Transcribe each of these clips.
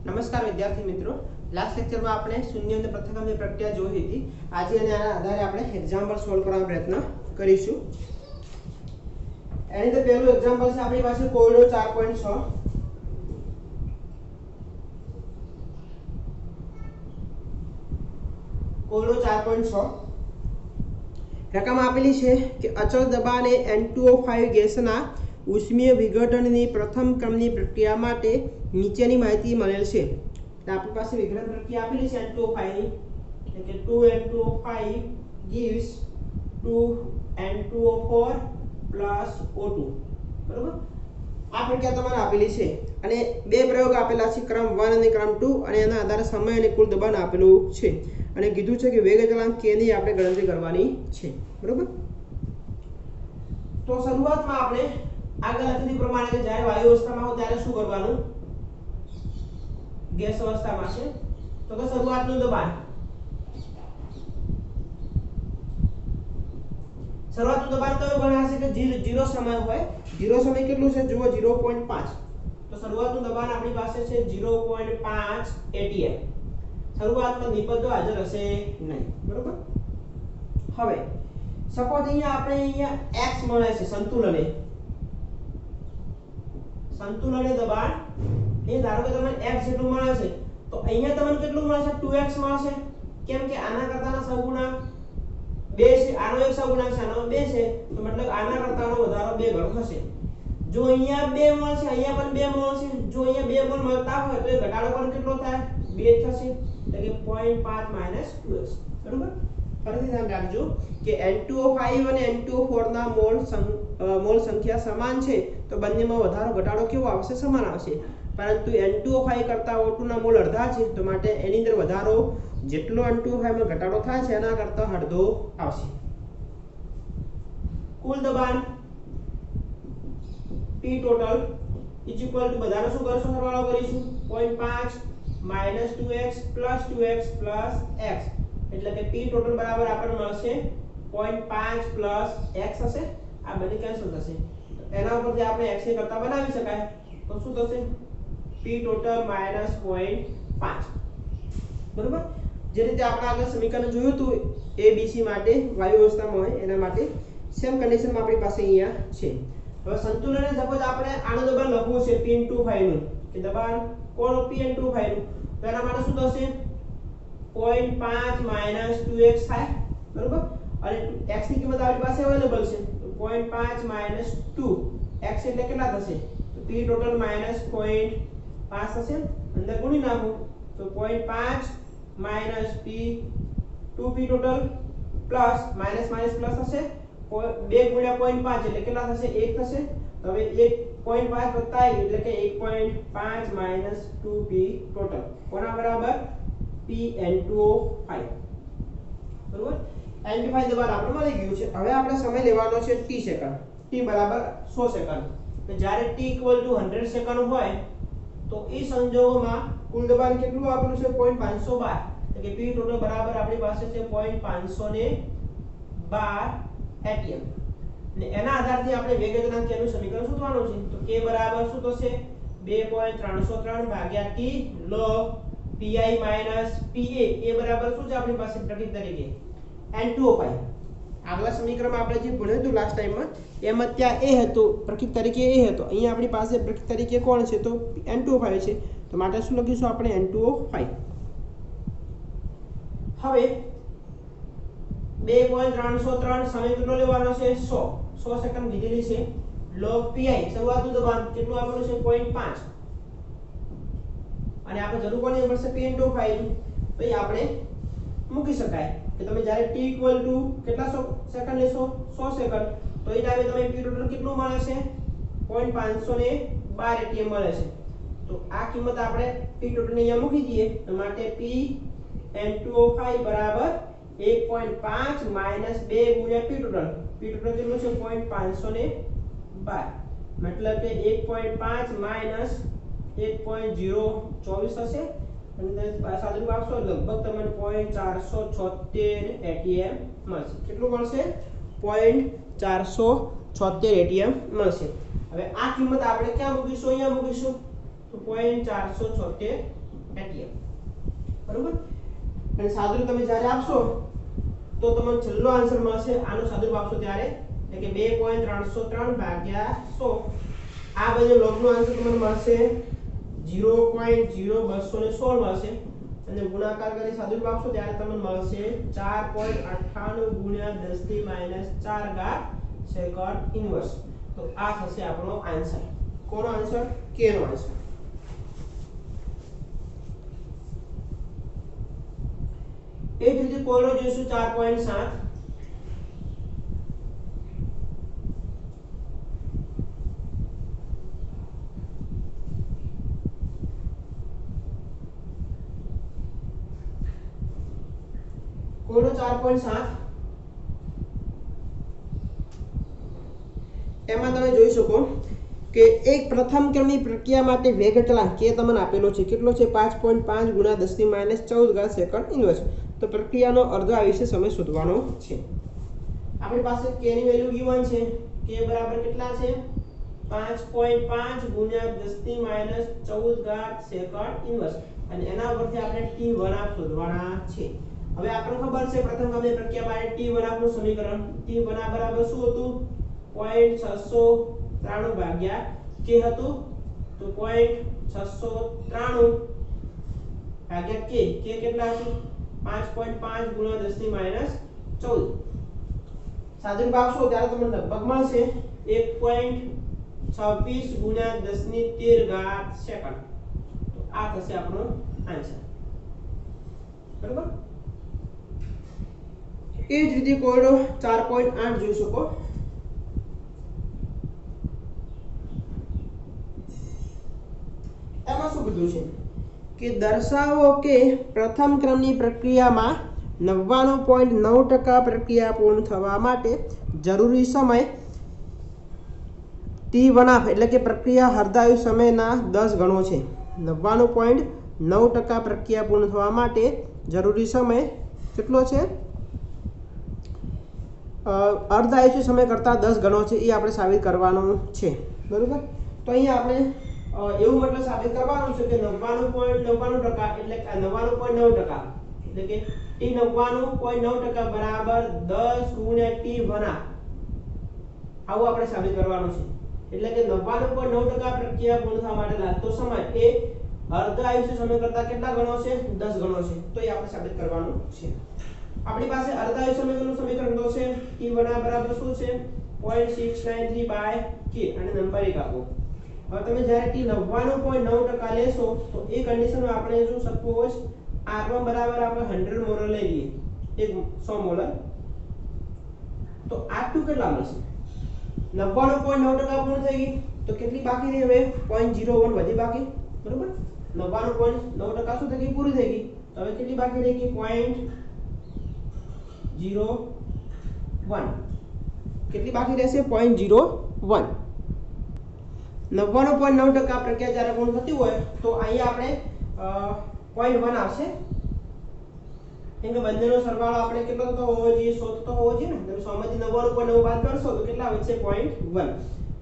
નમસ્કાર વિદ્યાર્થી મિત્રો, લાસ્ટ લેક્ચરમાં આપણે શૂન્ય અને પ્રથમની પ્રક્રિયા જોઈ હતી. આજે એના આધારે આપણે એક્ઝામ્પલ સોલ્વ કરવાનો પ્રયત્ન કરીશું. એની તો પહેલું એક્ઝામ્પલ છે આપણી પાસે કોયડો 4.6. કોયડો 4.6 રકમ આપેલી છે કે અચળ દબાણે N2O5 ગેસના ઉષ્મીય વિઘટનની પ્રથમ ક્રમની પ્રક્રિયા માટે નીચેની માહિતી મળેલ છે. તો આપણી પાસે વિઘટન પ્રક્રિયા આપેલી છે N2O5 ની, એટલે કે 2N2O5 gives 2N2O4 plus O2. બરોબર, આ પ્રક્રિયા તમારે આપેલી છે અને બે પ્રયોગ આપેલા છે, ક્રમ 1 અને ક્રમ 2, અને એના આધારે સમય અને કુલ દબાણ આપેલું છે અને કીધું છે કે વેગ અચળાંક k ની આપણે ગણતરી કરવાની છે. બરોબર, તો શરૂઆતમાં આપણે આગળ લખેલી પ્રમાણે કે જ્યારે વાયુ અવસ્થામાં હોય ત્યારે શું કરવાનું, ગેસ અવસ્થામાં છે તો કે શરૂઆતનું દબાણ કયું ગણાશે કે 0 સમય હોય. 0 સમય કેટલું છે જુઓ, 0.5. તો શરૂઆતનું દબાણ આપણી પાસે છે 0.5 atm. શરૂઆતમાં નિપજો હાજર હશે નહીં. બરોબર, હવે સપોઝ અહીંયા x મળે છે સંતુલને દબાણ, એ ધારો કે તમને x જેટલું મળે છે તો અહીંયા તમને કેટલું મળશે, 2x મળશે. કેમ કે આના કરતાના સહગુણક 2 છે, આનો એક સહગુણક છે, આનો 2 છે, તો મતલબ આના કરતાનો વધારો 2 ગણો થશે. જો અહીંયા 2 મોલ છે, અહીંયા પણ 2 મોલ છે, જો અહીંયા 2 મોલ મળતા હોય તો એ ઘટાડો પણ કેટલો થાય, 2 થશે, એટલે કે 0.5 - 2x. બરોબર, ફરીથી ધ્યાન રાખજો કે N2O5 અને N2O4 ના મોલ સંખ્યા સમાન છે તો બંનેમાં વધારો ઘટાડો કેવો આવશે, સમાન આવશે. પરંતુ N2O5 કરતા O2 ના મોલ અડધા છે તો માટે એની અંદર વધારો જેટલો N2O5 માં ઘટાડો થાય છે એના કરતા અડધો આવશે. કુલ દબાણ P total is equal to બધાનો શું કરશું, સરવાળો કરીશું, 0.5 - 2x plus 2x plus x, એટલે કે P total બરાબર આપણને મળશે 0.5 plus x હશે. આ બંને કેન્સલ થશે, એના ઉપરથી આપણે x ને કરતા બનાવી શકાય તો શું થશે, P total minus 0.5. બરોબર, જે રીતે આપણે આગળ સમીકરણ જોયું હતું ABC માટે વાયુ અવસ્થામાં હોય એના માટે સેમ કન્ડિશનમાં આપણી પાસે અહીંયા છે. હવે સંતુલનને સપોઝ આપણે આનું દબાણ લખવું છે P/5 નું, કે દબાણ કોણ P/5 નું, તો એના માટે શું થશે, 0.5 - 2x થાય. બરોબર, અને x ની કિંમત આપણી પાસે અવેલેબલ છે તો 0.5 - 2 x એટલે કેટલા થશે, તો P total minus 0.5 થશે. અંદર ગુણી નાખો તો 0.5 minus P 2P total plus minus minus plus થશે, 2 ગુણ્યા 0.5 એટલે કેટલા થશે, 1 થશે. તો હવે 1.5 વત્તા 1 એટલે કે 1.5 minus 2P total કોના બરાબર, PN2O5. બરોબર, N2O5 દબાણ આપણે મળી ગયું છે. હવે આપણે સમય લેવાનો છે t સેકન્ડ, t બરાબર 100 સેકન્ડ. તો જ્યારે t 100 સેકન્ડ હોય તો એ સંજોગોમાં કુલ દબાણ કેટલું આપેલું છે, 0.512, એટલે કે P total બરાબર આપણી પાસે છે 0.512 atm. અને એના આધારથી આપણે વેગ અચળાંક નું સમીકરણ શોધવાનું છે. તો k બરાબર શું થશે, 2.303 ભાગ્યા t log pi minus pa. એ બરાબર શું છે આપણી પાસે પ્રતીક તરીકે N2O5. આગલા સમીકરણમાં આપણે જે ભણ્યું હતું લાસ્ટ ટાઈમમાં એમાં ત્યાં એ હતું પ્રતીક તરીકે એ હતો, અહીંયા આપણી પાસે પ્રતીક તરીકે કોણ છે તો N2O5 છે, તો માટે શું લખીશું આપણે, N2O5. હવે 2.303 સમય કેટલો લેવાનો છે, 100 સેકન્ડ લીધેલી છે. log pi શરૂઆતનું દબાણ કેટલું આપેલું છે, 0.5, અને આપણે જરૂર કોની પડશે, P/5 ની, તો એ આપણે મૂકી શકાય કે તમે જ્યારે t કેટલા સેકન્ડ લેશો, 100 સેકન્ડ, તો એ ટાઈમે તમે P total કેટલું મળે છે, 0.512 atm મળે છે. તો આ કિંમત આપણે P total ને અહીંયા મૂકી દઈએ તો માટે P/N2O5 બરાબર 1.5 minus 2 ગુણ્યા P total. P total કેટલું છે, 0.512, મતલબ કે 1.5 minus 1.024 થશે. અને સાદુરૂપ આપશો લગભગ તમને 0.476 atm મળશે. કેટલું મળશે, 0.476 atm મળશે. હવે આ કિંમત આપણે ક્યાં મૂકીશું, અહીંયા મૂકીશું, તો 0.476 atm બરોબર। અને સાદુરૂપ તમે જ્યારે આપશો તો તમને છેલ્લો આન્સર મળશે, આનો સાદુરૂપ આપશો ત્યારે એટલે કે 2.303 ભાગ્યા 100 આ બધો લોગનો આન્સર તમને મળશે 0.0216 મળશે અને ગુણાકાર કરી સાદુરૂપ આપશો ત્યારે તમને મળશે 4.98 ગુણ્યા 10 ની -4 ઘાત સેકન્ડ ઇન્વર્સ। તો આ થશે આપણો આન્સર। કોનો આન્સર? કે નો આન્સર। એ જ રીતે કોનો જોઈશું 4.7 કોનો 4.7 એમાં તમે જોઈ શકો કે એક પ્રથમ ક્રમની પ્રક્રિયા માટે વેગ અચળાંક કે તમને આપેલો છે, કેટલો છે? 5.5 ગુણ્યા 10 ની -14 ઘાત સેકન્ડ ઇન્વર્સ। તો પ્રક્રિયાનો અર્ધ આયુષ્ય સમય શોધવાનો છે। આપણી પાસે k ની વેલ્યુ given છે, k બરાબર કેટલા છે? 5.5 ગુણ્યા 10 ની -14 ઘાત સેકન્ડ ઇન્વર્સ અને એના પરથી આપણે t1 શોધવાના છે। હવે આપણને ખબર છે પ્રથમ ક્રમની પ્રક્રિયા માટે t1 નું સમીકરણ t1 બરાબર શું હતું? 0.693 ભાગ્યા k હતું, તો 0.693 ભાગ્યા k કેટલા હતું? 5.5 ગુણ્યા 10 ની -14 સાદુરૂપ આપશો ત્યારે તમને લગભગ મળશે 1.26 ગુણ્યા 10 ની 13 ઘાત સેકન્ડ। તો આ થશે આપણો આન્સર બરાબર। એ જ રીતે કોડો 4.8 જોઈ શકો। એમાં શું કીધું છે કે દર્શાવો કે પ્રથમ ક્રમની પ્રક્રિયામાં 99.9% પ્રક્રિયા પૂર્ણ થવા માટે જરૂરી સમય t1 એટલે કે પ્રક્રિયા અર્ધાયુ સમયના 10 ગણો છે। 99.9% પ્રક્રિયા પૂર્ણ થવા માટે જરૂરી સમય કેટલો છે? અર્ધાયુષ્ય સમય કરતા 10 ગણો છે, એ આપણે સાબિત કરવાનું છે બરોબર। તો અહીંયા આપણે એવું મતલબ સાબિત કરવાનું છે કે 99.99% એટલે કે 99.9% એટલે કે t 99.9% બરાબર 10 ગુણ્યા t1 આવું આપણે સાબિત કરવાનું છે। એટલે કે 99.9% પ્રક્રિયા પૂર્ણ થવા માટે લાગતો સમય એ અર્ધ આયુષ્ય સમય કરતા કેટલા ગણો છે? 10 ગણો છે। તો એ આપણે સાબિત કરવાનું છે। આપણી પાસે અર્ધ આયુષ્ય સમયનું સમીકરણ તો છે t1 બરાબર શું છે? 0.693 k અને નંબર 1 આપો। હવે તમે જ્યારે t 99.9% લેશો તો એ કન્ડિશનમાં આપણે શું શકવું હોય? r1 બરાબર આપણે 100 મોલર લઈ લઈએ, એક 100 મોલર, તો r2 કેટલા મળશે? 99.9% પૂર્ણ થઈ ગઈ તો કેટલી બાકી રહી? હવે 0.01 વધી બાકી બરોબર। 99.9% શું થઈ ગઈ? પૂરી થઈ ગઈ। તો હવે કેટલી બાકી રહી ગઈ? 0.01 કેટલી બાકી રહેશે? 0.01 99.9% પ્રક્રિયા જ્યારે પૂર્ણ થતી હોય તો અહીંયા આપણે 0.1 આવશે, કેમ કે બંનેનો સરવાળો આપણે કેટલો થતો હોવો જોઈએ? 100 થતો હોવો જોઈએ ને। તમે 100 માંથી 99.9 બાદ કરશો તો કેટલા વધશે? 0.1।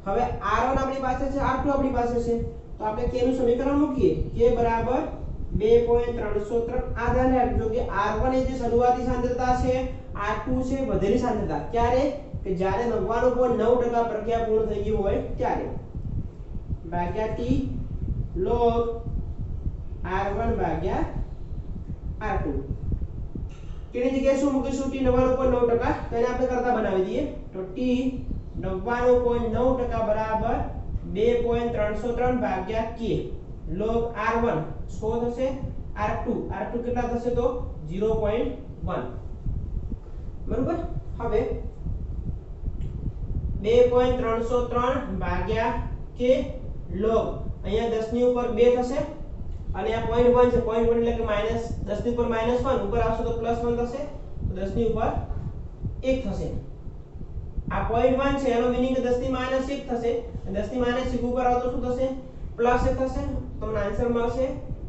હવે r1 આપણી પાસે છે, r2 આપણી પાસે છે, તો આપણે k નું સમીકરણ મૂકીએ, k બરાબર 2.303। આ ધ્યાન રાખજો કે r1 એ જે શરૂઆતી સાંદ્રતા છે, r2 છે વધેલી સાંદ્રતા। ક્યારે? કે જ્યારે 99.9% પ્રક્રિયા પૂર્ણ થઈ ગઈ હોય ત્યારે, ભાગ્યા t log r1 ભાગ્યા r2। કેની જગ્યાએ શું મૂકીશું? t 99.9%, તો એને આપણે કરતા બનાવી દઈએ, તો t 99.9% બરાબર 2.303 ભાગ્યા k log r1 100 થશે, r2 કેટલા થશે? તો 0.1 બરોબર। હવે 2.303 ભાગ્યા k log અહીંયા 10 ની ઉપર 2 થશે અને આ 0.1 છે, 0.1 એટલે કે -10 ની ઉપર -1 ઉપર આવશે તો +1 થશે, તો 10 ની ઉપર 1 થશે। આ 0.1 છે એનો મીનિંગ કે 10 ની -1 થશે અને 10 ની -1 ઉપર આવતો શું થશે? +1 થશે। તમને આન્સર મળશે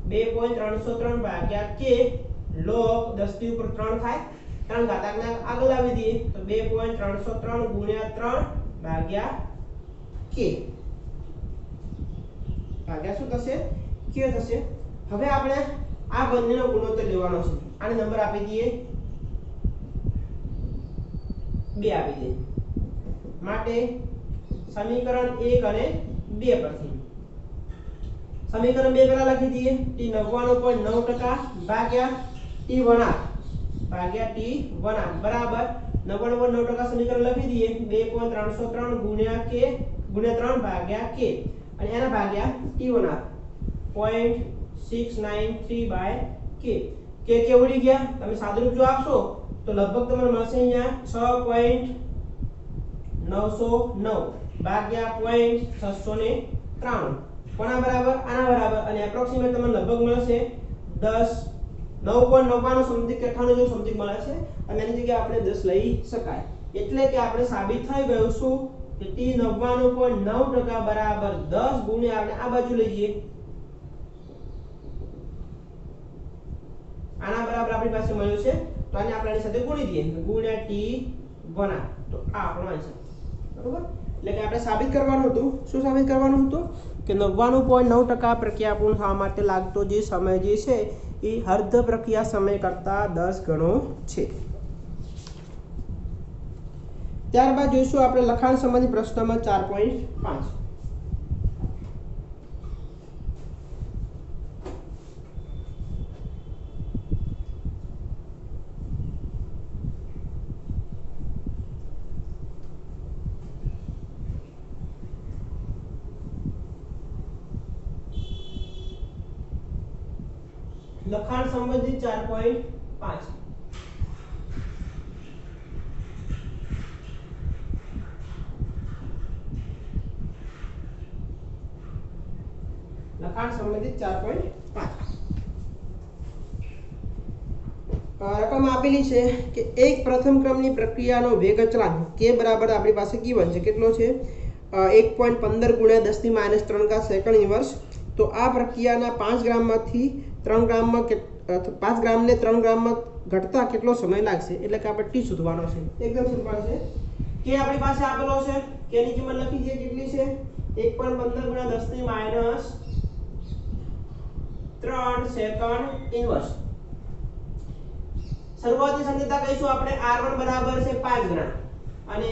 2.303 ભાગ્યા k log 10 ની ઉપર 3 થાય, 3 ઘાતાંકને આગળ લાવી દઈએ તો 2.303 ગુણ્યા 3 ભાગ્યા k ભાગ્યા શું થશે? k થશે। હવે આપણે આ બંનેનો ગુણોત્તર લેવાનો છે. આને નંબર આપી દઈએ 2 આપી દઈએ. માટે સમીકરણ 1 અને 2 પરથી સમીકરણ 2 પહેલા લખી દઈએ t 99.9% ભાગ્યા t1r ભાગ્યા t1r બરાબર 99.9% સમીકરણ લખી દઈએ 2.303 ગુણ્યા k ગુણ્યા 3 ભાગ્યા k અને એના ભાગ્યા t1r 0.693 બાય k k ઉડી ગયા. તમે સાદુરૂપ જો આપશો તો લગભગ તમને મળશે અહીંયા 6.909 ભાગ્યા 0.693 કોના બરાબર આના બરાબર અને એપ્રોક્સિમેટ તમને લગભગ મળશે 9.99 સમથિંગ 98 જેવું સમથિંગ મળે છે અને એની જગ્યાએ આપણે 10 લઈ શકાય. એટલે કે આપણે સાબિત થઈ ગયું શું કે t 99.9% બરાબર 10 ગુણ્યા આપણે આ બાજુ લઈ જઈએ આના બરાબર આપણી પાસે મળ્યું છે તો આને આપણે આની સાથે ગુણી દઈએ ગુણ્યા t1 તો આ આપણો આન્સર બરોબર. એટલે કે આપણે સાબિત કરવાનું હતું શું સાબિત કરવાનું હતું કે 99.9% પ્રક્રિયા પૂર્ણ થવા માટે લાગતો જે સમય જે છે એ અર્ધ પ્રક્રિયા સમય કરતા 10 ગણો છે. ત્યારબાદ જોઈશું આપણે લખાણ સંબંધી પ્રશ્નમાં 4.5 લખાણ સંબંધિત 4.5 લખાણ સંબંધિત 4.5 રકમ આપેલી છે કે એક પ્રથમ ક્રમની પ્રક્રિયાનો વેગ અચળાંક k બરાબર આપણી પાસે given છે કેટલો છે 1.15 ગુણ્યા 10⁻³ સેકન્ડ ઇન્વર્સ. તો આ પ્રક્રિયાના 5 ગ્રામમાંથી 3 ગ્રામમાં 5 ગ્રામને 3 ગ્રામમાં ઘટતા કેટલો સમય લાગશે એટલે કે આપણે t શોધવાનો છે. એકદમ સિમ્પલ છે. k આપણી પાસે આપેલો છે k ની કિંમત લખી દઈએ કેટલી છે 1.15 ગુણ્યા 10⁻³ સેકન્ડ ઇન્વર્સ. શરૂઆતની સંખ્યા કહીશું આપણે r1 બરાબર છે 5 ગ્રામ અને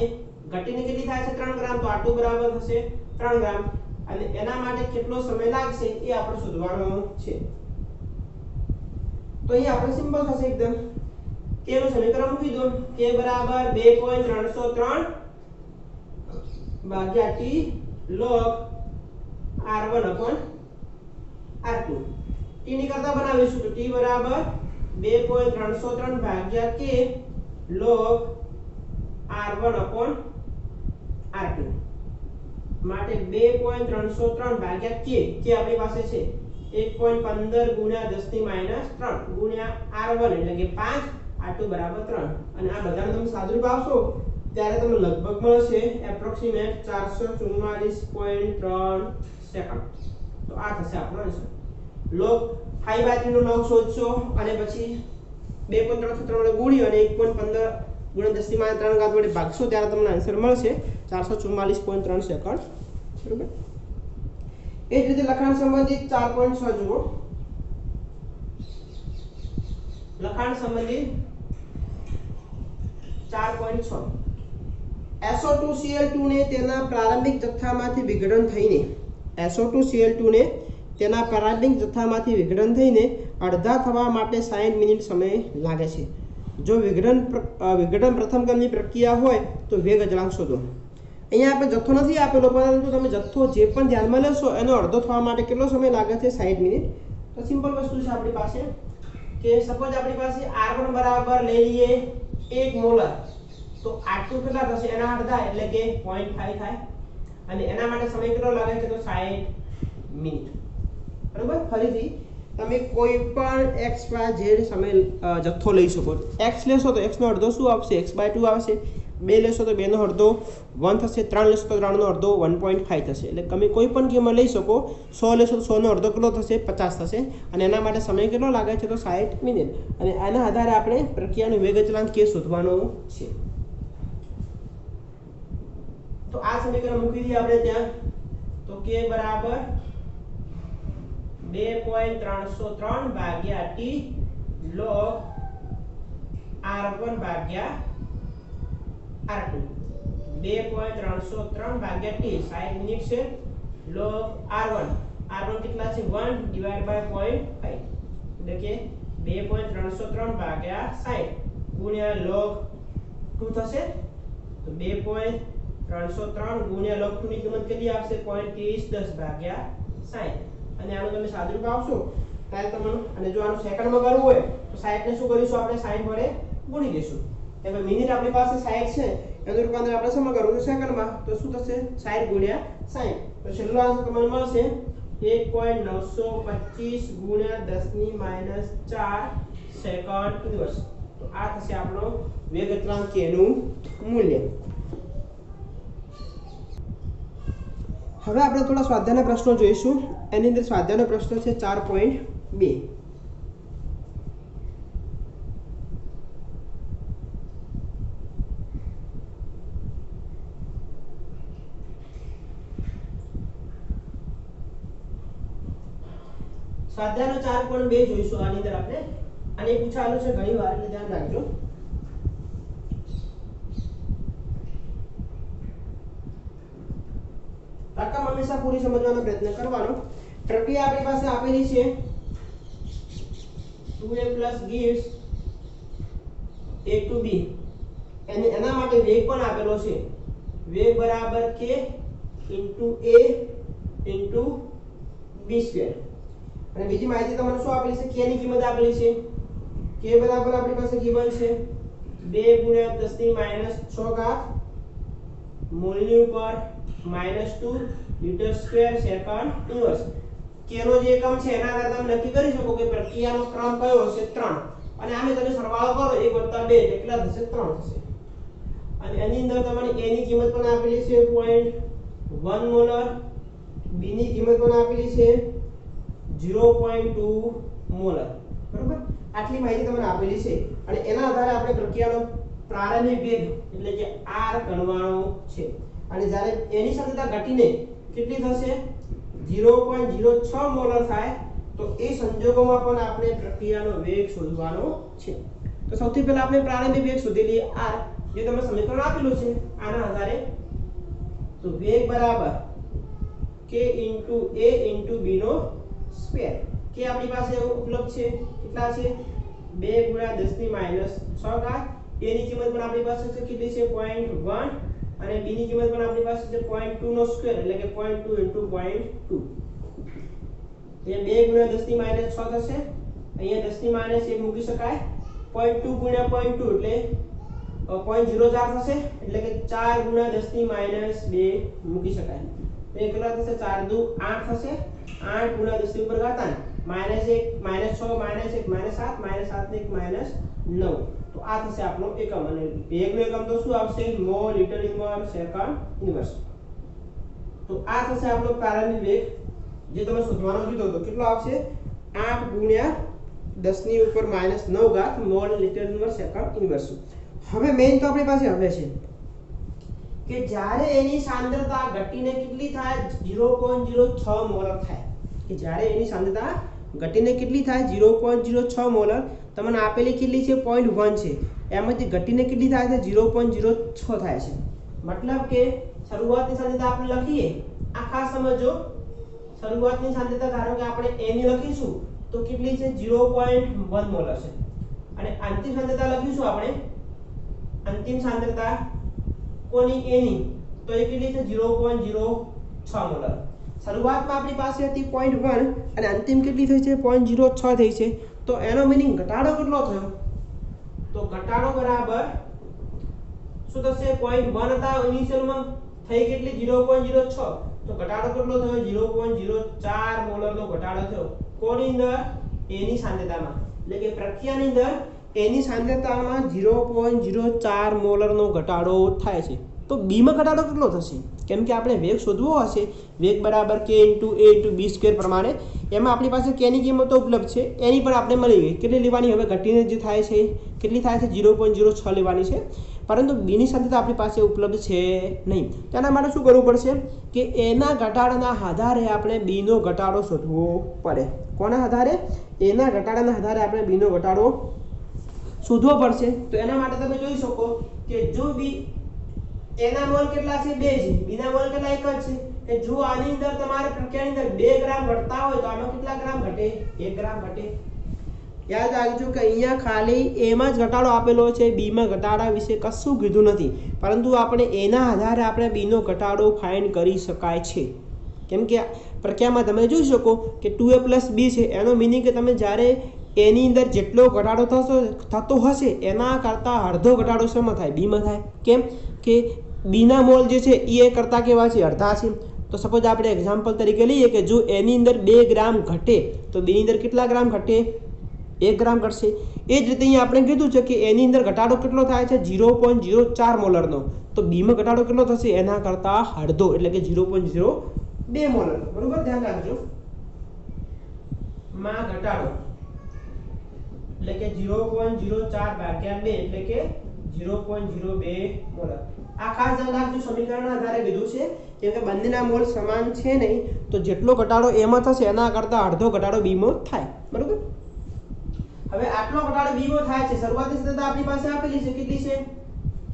ઘટીને કેટલી થાય છે 3 ગ્રામ તો r2 બરાબર થશે 3 ગ્રામ અને એના માટે કેટલો સમય લાગશે એ આપણે શોધવાનો છે. તો અહીંયા આપણે સિમ્પલ થશે એકદમ k નું સમીકરણ મૂકી દો k બરાબર 2.303 ભાગ્યા t log r1/r2 t ની કરતા બનાવીશું તો t બરાબર 2.303 ભાગ્યા k log r1/r2 માટે 2.303 ભાગ્યા k આપણી પાસે છે 1.15 ગુણ્યા 10⁻³ ગુણ્યા r1 એટલે કે 5 r2 બરાબર 3 અને આ બધાને તમે સાદુરૂપ આપશો ત્યારે તમને લગભગ મળશે એપ્રોક્સિમેટ 444.3 સેકન્ડ. તો આ થશે આપણો આન્સર. log 5/3 નો log શોધશો અને પછી 2.303 વડે ગુણી અને 1.15 ગુણ્યા 10⁻³ વડે ભાગશો ત્યારે તમને આન્સર મળશે 444.3 સેકન્ડ બરોબર. એ જ રીતે લખાણ સંબંધિત 4.6 જુઓ. લખાણ સંબંધિત 4.6 SO2Cl2 ને તેના પ્રારંભિક જથ્થામાંથી વિઘટન થઈને SO2Cl2 ને તેના પ્રારંભિક જથ્થામાંથી વિઘટન થઈને અડધા થવા માટે 60 મિનિટ સમય લાગે છે. જો વિઘટન પ્રથમ ક્રમની પ્રક્રિયા હોય તો વેગ અચળાંક શોધો. અહીંયા આપણે જથ્થો નથી આપેલો પરંતુ તમે જથ્થો જે પણ ધ્યાનમાં લેશો એનો અડધો થવા માટે કેટલો સમય લાગે છે 60 મિનિટ. તો સિમ્પલ વસ્તુ છે આપણી પાસે કે સપોઝ આપણી પાસે r1 બરાબર લઈ લઈએ 1 મોલર તો r2 કેટલા થશે એના અડધા એટલે કે 0.5 થાય અને એના માટે સમય કેટલો લાગે છે તો 60 મિનિટ બરાબર. ફરીથી તમે કોઈ પણ x y z સમય જથ્થો લઈ શકો. x લેશો તો x નો અડધો શું આવશે x/2 આવશે. 2 લેશો તો 2 નો અડધો 1 થશે. 3 લેશો તો 3 નો અડધો 1.5 થશે. એટલે તમે કોઈ પણ કિંમત લઈ શકો. 100 લેશો તો 100 નો અડધો કેટલો થશે 50 થશે અને એના માટે સમય કેટલો લાગે છે તો 60 મિનિટ અને આના આધારે આપણે પ્રક્રિયાનો વેગ અચળાંક k શોધવાનો છે. તો આ સમીકરણ મૂકી દઈએ આપણે ત્યાં તો k બરાબર 2.303 ભાગ્યા t log r1 ભાગ્યા r2 2.303 ભાગ્યા t 60 મિનિટ છે log r1 કેટલા છે 1 ડિવાઇડ બાય 0.5 એટલે કે 2.303 ભાગ્યા 60 ગુણ્યા log 2 થશે તો 2.303 ગુણ્યા log 2 ની કિંમત કેટલી આવશે 0.30 ભાગ્યા 60 અને આનું તમે સાદુરૂપ આપશો ત્યારે તમને અને જો આનું સેકન્ડમાં કરવું હોય તો 60 ને શું કરીશું આપણે 60 વડે ગુણી દઈશું એટલે મિનિટ આપણી પાસે 60 છે એનું રૂપાંતર આપણે શેમાં કરવું છે સેકન્ડમાં તો શું થશે 60 ગુણ્યા 60 તો છેલ્લો આન્સર તમને મળશે 1.925 ગુણ્યા 10 ની -4 સેકન્ડ ઇન્વર્સ તો આ થશે આપણો વેગ અચળાંક k નું મૂલ્ય। હવે આપણે થોડા સ્વાધ્યાયના પ્રશ્નો જોઈશું એની અંદર સ્વાધ્યાયનો પ્રશ્ન છે 4.2 સ્વાધ્યાયનો 4.2 જોઈશું આની અંદર આપણે અને પૂછાયેલું છે ઘણી વાર એટલે ધ્યાન રાખજો રકમ હંમેશા પૂરી સમજવાનો પ્રયત્ન કરવાનો પ્રક્રિયા આપણી પાસે આપેલી છે 2a plus gives a to b એના માટે વેગ પણ આપેલો છે વેગ બરાબર k into a into b square અને બીજી માહિતી તમને શું આપેલી છે k ની કિંમત આપેલી છે k બરાબર આપણી પાસે ગિવન છે 2 ગુણ્યા 10 ની -6 ઘાત મૂળની ઉપર -2 metre square second inverse k નો જે એકમ છે એના આધારે તમે નક્કી કરી શકો કે પ્રક્રિયાનો ક્રમ કયો હશે 3 અને આમે તમે સરવાળો કરો 1 + 2 કેટલા થશે 3 થશે અને એની અંદર તમને a ની કિંમત પણ આપેલી છે 0.1 મોલર b ની કિંમત પણ આપેલી છે 0.2 મોલર બરાબર આટલી માહિતી તમને આપેલી છે અને એના આધારે આપણે પ્રક્રિયાનો પ્રારંભિક વેગ એટલે કે r ગણવાનો છે અને જ્યારે એની સાંદ્રતા ઘટીને કેટલી થશે 0.06 મોલર થાય તો એ સંજોગોમાં પણ આપણે પ્રક્રિયાનો વેગ શોધવાનો છે તો સૌથી પહેલા આપણે પ્રારંભિક વેગ શોધી લઈએ r જે તમને સમીકરણ આપેલું છે આના આધારે તો વેગ બરાબર k * a * b નો સ્ક્વેર k આપણી પાસે ઉપલબ્ધ છે કેટલા છે 2 * 10 ની -6 ઘાત a ની કિંમત પણ આપણી પાસે છે કેટલી છે 0.1 અને b ની કિંમત પણ આપણી પાસે છે 0.2 નો સ્ક્વેર એટલે કે 0.2 * 0.2 એ 2 * 10 ની -6 થશે અહીંયા 10 ની -1 મૂકી શકાય 0.2 * 0.2 એટલે 0.04 થશે એટલે કે 4 * 10 ની -2 મૂકી શકાય તો એ કેટલા થશે 4 દુ 8 થશે 8 * 10 ની ઉપર ઘાતાંક -1 -6 -1 -7 -7 ને 1 -9 તો આ થશે આપણો એકમ અને વેગનો એકમ તો શું આવશે mole metre inverse second inverse તો આ થશે આપણો પ્રારંભિક વેગ જે તમે શોધવાનો કીધો તો કેટલો આવશે 8 * 10 ની ઉપર -9 ઘાત mole metre inverse second inverse હવે મેઈન તો આપણી પાસે હવે છે કે જ્યારે એની સાંદ્રતા ઘટીને કેટલી થાય 0.06 મોલર થાય કે જ્યારે એની સાંદ્રતા ઘટીને કેટલી થાય 0.06 મોલર તમને આપેલી કેટલી છે 0.1 છે એમાંથી ઘટીને કેટલી થાય છે 0.06 થાય છે મતલબ કે શરૂઆતની સાંદ્રતા આપણે લખીએ આ ખાસ સમજો શરૂઆતની સાંદ્રતા ધારો કે આપણે a ની લખીશું તો કેટલી છે 0.1 મોલર છે અને અંતિમ સાંદ્રતા લખીશું આપણે અંતિમ સાંદ્રતા કોની a ની તો એ કેટલી છે 0.06 મોલર શરૂઆતમાં આપણી પાસે હતી 0.1 અને અંતિમ કેટલી થઈ છે 0.06 થઈ છે તો એનો મીનિંગ ઘટાડો કેટલો થયો તો ઘટાડો બરાબર શું થશે 0.1 હતા ઇનિશિયલમાં થઈ કેટલી 0.06 તો ઘટાડો કેટલો થયો 0.04 મોલરનો ઘટાડો થયો કોની અંદર a ની સાંદ્રતામાં એટલે કે પ્રક્રિયાની અંદર a ની સાંદ્રતામાં 0.04 મોલરનો ઘટાડો થાય છે તો b માં ઘટાડો કેટલો થશે કેમ કે આપણે વેગ શોધવો હશે વેગ બરાબર k * a * b સ્ક્વેર પ્રમાણે એમાં આપણી પાસે k ની કિંમત ઉપલબ્ધ છે એની પણ આપણે મળી ગઈ કેટલી લેવાની હવે ઘટીને જે થાય છે કેટલી થાય છે 0.06 લેવાની છે પરંતુ બીની સાંદ્રતા આપણી પાસે ઉપલબ્ધ છે નહીં. તેના માટે શું કરવું પડશે કે એના ઘટાડાના આધારે આપણે બીનો ઘટાડો શોધવો પડે. કોના આધારે? એના ઘટાડાના આધારે આપણે બીનો ઘટાડો શોધવો પડશે. તો એના માટે તમે જોઈ શકો કે જો બી એના મોલ કેટલા છે 2 છે, બીના મોલ કેટલા 1 જ છે. કે જો આની અંદર તમારે પ્રક્રિયાની અંદર 2 ગ્રામ ઘટતા હોય તો આમાં કેટલા ગ્રામ ઘટે? 1 ગ્રામ ઘટે. યાદ રાખજો કે અહીંયા ખાલી એમાં જ ઘટાડો આપેલો છે, બીમાં ઘટાડા વિશે કશું કીધું નથી. પરંતુ આપણે એના આધારે આપણે બીનો ઘટાડો ફાઇન્ડ કરી શકાય છે. કેમ કે પ્રક્રિયામાં તમે જોઈ શકો કે 2a + b છે. એનો મિનિંગ કે તમે જ્યારે એની અંદર જેટલો ઘટાડો થતો હશે એના કરતાં અડધો ઘટાડો શેમાં થાય? બીમાં થાય. કેમ કે બીના મોલ જે છે એ કરતાં કેવા છે? અડધા છે. તો સપોઝ આપણે એક્ઝામ્પલ તરીકે લઈએ કે જો એની અંદર 2 ગ્રામ ઘટે તો બીની અંદર કેટલા ગ્રામ ઘટે? 1 ગ્રામ ઘટશે. એ જ રીતે અહીંયા આપણે કીધું છે કે એની અંદર ઘટાડો કેટલો થાય છે? 0.04 મોલરનો. તો બીમાં ઘટાડો કેટલો થશે? એના કરતાં અડધો, એટલે કે 0.02 મોલરનો. બરોબર, ધ્યાન રાખજો. માં ઘટાડો એટલે કે 0.04 ભાગ્યા 2 એટલે કે 0.02 મોલર. આ ખાસ ધ્યાન રાખજો, સમીકરણના આધારે કીધું છે કેમ કે બંનેના મોલ સમાન છે નહીં. તો જેટલો ઘટાડો એમાં થશે એના કરતાં અડધો ઘટાડો બીમાં થાય. બરોબર. હવે આટલો ઘટાડો બીમાં થાય છે. શરૂઆતની સાંદ્રતા આપણી પાસે આપેલી છે. કેટલી છે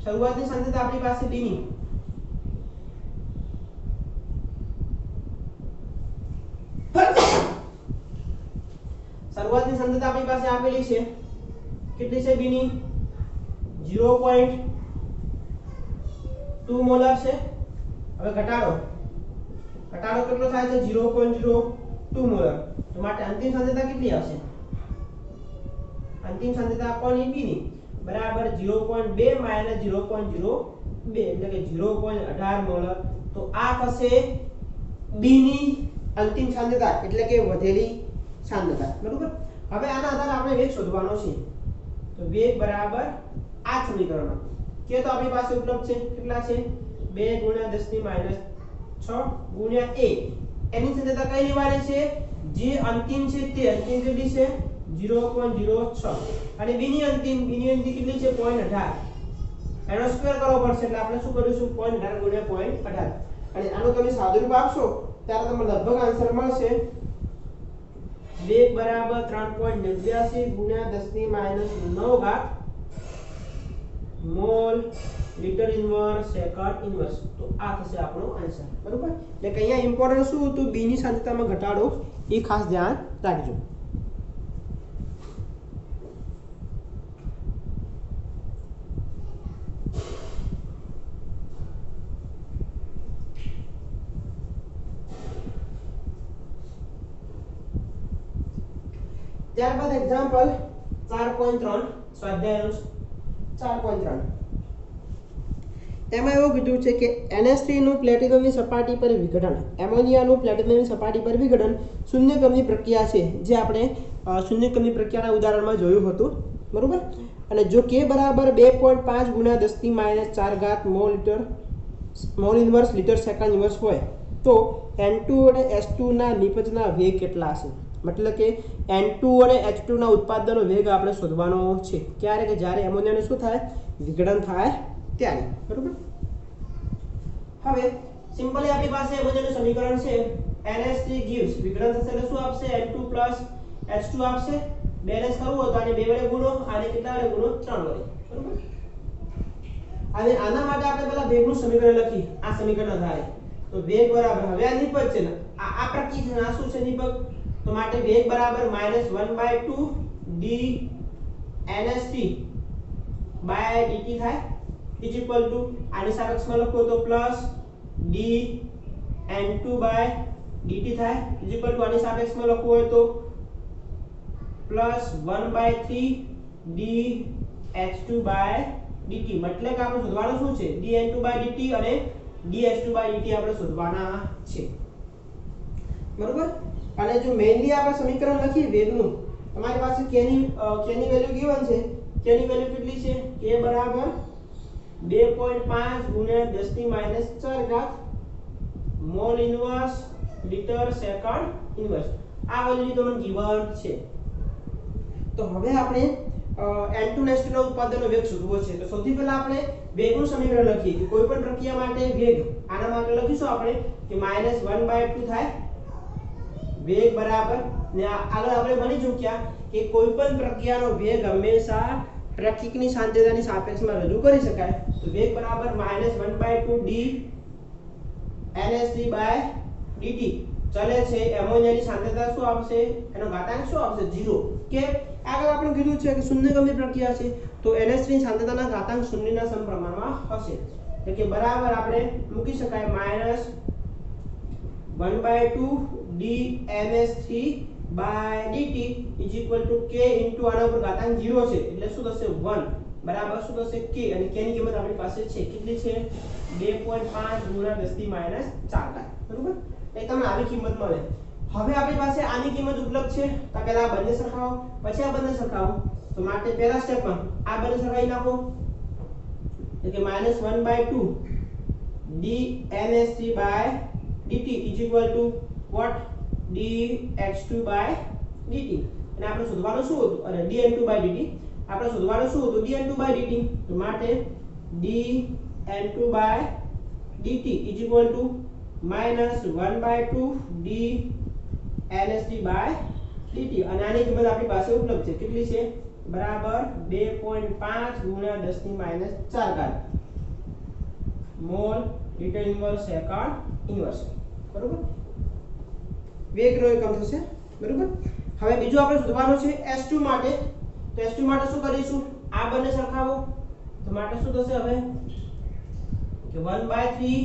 શરૂઆતની સાંદ્રતા આપણી પાસે? બીની શરૂઆતની સાંદ્રતા આપણી પાસે આપેલી છે. કેટલી છે બીની? 0.2 મોલર છે. હવે ઘટાડો કેટલો થાય છે? 0.02 મોલર. તો માટે અંતિમ સાંદ્રતા કેટલી આવશે? અંતિમ સાંદ્રતા કોની? બીની બરાબર 0.2 - 0.02 એટલે કે 0.18 મોલર. તો આ થશે બીની અંતિમ સાંદ્રતા એટલે કે વધેલી સાંદ્રતા. બરોબર. હવે આના આધારે આપણે વેગ શોધવાનો છે. તો વેગ બરાબર આ સમીકરણ કે તો આપણી પાસે ઉપલબ્ધ છે. કેટલા છે? 2 × 10⁻6 ગુણ્યા a. એની સાંદ્રતા કઈ લેવાની છે? જે અંતિમ છે તે. અંતિમ કેટલી છે? 0.06. અને બીની અંતિમ કેટલી છે? 0.18. એનો સ્ક્વેર કરવો પડશે એટલે આપણે શું કરીશું? 0.18 ગુણ્યા 0.18. અને આનું તમે સાદુરૂપ આપશો ત્યારે તમને લગભગ આન્સર મળશે વેગ બરાબર 3.89 ગુણ્યા 10⁻9 mole metre inverse second inverse. તો આ થશે આપણો આન્સર. બરોબર. એટલે કે અહીંયા ઇમ્પોર્ટન્ટ શું હતું? બીની સાંદ્રતામાં ઘટાડો. એ ખાસ ધ્યાન રાખજો. ત્યારબાદ એક્ઝામ્પલ 4.3 સ્વાધ્યાયનો 4.3. એમાં એવું કીધું છે કે NH3 નું પ્લેટિનમની સપાટી પર વિઘટન, એમોનિયાનું પ્લેટિનમની સપાટી પર વિઘટન શૂન્ય ક્રમની પ્રક્રિયા છે, જે આપણે શૂન્ય ક્રમની પ્રક્રિયાના ઉદાહરણમાં જોયું હતું. બરોબર. અને જો K બરાબર 2.5 ગુણ્યા 10⁻4 mall inverse litre second inverse હોય તો N2 અને H2 ના નિપજના વેગ કેટલા હશે? મતલબ કે N2 અને H2 ના ઉત્પાદનનો વેગ આપણે શોધવાનો છે. ક્યારે? કે જ્યારે એમોનિયાનું શું થાય? વિઘટન થાય ત્યારે. બરોબર. હવે સિમ્પલી આપણી પાસે એમોનિયાનું સમીકરણ છે NH3 gives વિઘટન થશે એટલે શું આપશે? N2 + H2 આપશે. બેલેન્સ કરવું હોય તો આને 2 વડે ગુણો, આને કેટલા વડે ગુણો? 3 વડે. બરોબર. હવે આના માટે આપણે પહેલા વેગનું સમીકરણ લખી આ સમીકરણ આધારે. તો વેગ બરાબર હવે આ નિપજ છે ને આ પ્રક્રિયા છે, આ શું છે? નિપજ. તો માટે વેગ બરાબર -1/2 d NH3 /dt થાય ઇઝ ઇક્વલ ટુ આની સાપેક્ષમાં લખો તો પ્લસ d N2/dt થાય ઇઝ ઇક્વલ ટુ આની સાપેક્ષમાં લખવું હોય તો પ્લસ 1/3 d H2/dt. મતલબ કે આપણે શોધવાનું શું છે? dN2/dt અને dH2/dt આપણે શોધવાના છે. બરોબર. અને જો મેઇનલી આપણે સમીકરણ લખીએ વેગનું, તમારી પાસે k ની વેલ્યુ ગિવન છે. k ની વેલ્યુ કેટલી છે? k બરાબર 2.5 ગુણ્યા 10⁻4 mall inverse litre second inverse. આ વેલ્યુ તમને ગિવન છે. તો હવે આપણે n2 ને s2 ના ઉત્પાદનનો વેગ શોધવો છે તો સૌથી પહેલા આપણે વેગનું સમીકરણ લખીએ કે કોઈ પણ પ્રક્રિયા માટે વેગ આના માટે લખીશું આપણે કે -1/2 થાય વેગ બરાબર ને આગળ આપણે ભણી ચૂક્યા કે કોઈ પણ પ્રક્રિયાનો વેગ હંમેશા પ્રકિકની સાંદ્રતાની સાપેક્ષમાં રજૂ કરી શકાય તો વેગ બરાબર -1/2 d nsd/dt ચલે છે એમોનિયાની સાંદ્રતા શું આવશે એનો ઘાતાંક શું આવશે 0 કે આગળ આપણે કીધું છે કે શૂન્યગામી પ્રક્રિયા છે તો NH3 ની સાંદ્રતાના ઘાતાંક શૂન્યના સમપ્રમાણમાં હશે એટલે કે બરાબર આપણે મૂકી શકાય -1/2 d ns3/dt k આના ઉપર ઘાતાંક 0 છે એટલે શું થશે 1 બરાબર શું થશે k અને k ની કિંમત આપણી પાસે છે કેટલી છે 2.5 × 10⁻⁴ બરોબર એ તમને આવી કિંમત મળે હવે આપણી પાસે આની કિંમત ઉપલબ્ધ છે તો પહેલા આ બંને સરખાવો પછી આ બંને સરખાવો તો માટે પહેલા સ્ટેપમાં આ બંને સરખાવી નાખો એટલે કે -1/2 d ns3/dt what dx2/dt અને આપણે શોધવાનું શું હતું અરે dn2/dt આપણે શોધવાનું શું હતું dn2/dt તો માટે dn2/dt -1/2 d nsd/dt અને આની કિંમત આપણી પાસે ઉપલબ્ધ છે કેટલી છે બરાબર 2.5 × 10⁻⁴ mall litre inverse second inverse બરોબર વેગનો એકમ થશે બરોબર હવે બીજું આપણે શોધવાનું છે S2 માટે તો S2 માટે શું કરીશું આ બંને સરખાવો તો માટે શું થશે હવે કે 1/3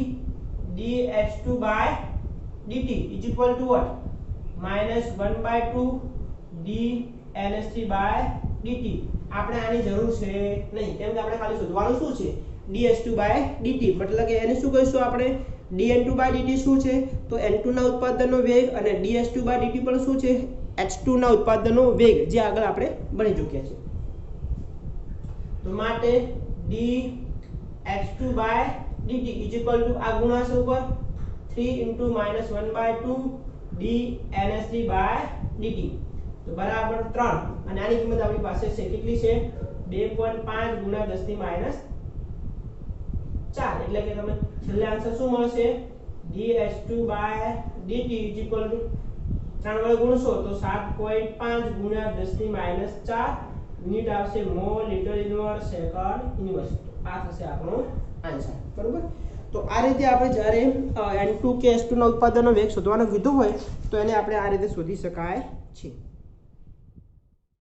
dH2/dt what -1/2 d ns3/dt આપણે આની જરૂર છે નહીં કેમ કે આપણે ખાલી શોધવાનું શું છે dH2/dt મતલબ કે એને શું કહીશું આપણે dN2/dt શું છે તો N2 ના ઉત્પાદનનો વેગ અને dH2/dt પણ શું છે H2 ના ઉત્પાદનનો વેગ જે આગળ આપણે ભણી ચૂક્યા છે તો માટે dH2/dt આ ગુણાંક ઉપર 3 × -1/2 d nsd/dt તો બરાબર 3 અને આની કિંમત આપણી પાસે છે કેટલી છે 2.5 × 10⁻⁴ એટલે કે તમે છેલ્લે આન્સર શું મળશે dH2/dt 3 વડે ગુણશો તો 7.5 × 10⁻⁴ યુનિટ આવશે mall litre inverse second inverse આ થશે આપણો આન્સર બરોબર તો આ રીતે આપણે જ્યારે N2 કે S2 ના ઉત્પાદનનો વેગ શોધવાનો કીધું હોય તો એને આપણે આ રીતે શોધી શકાય છે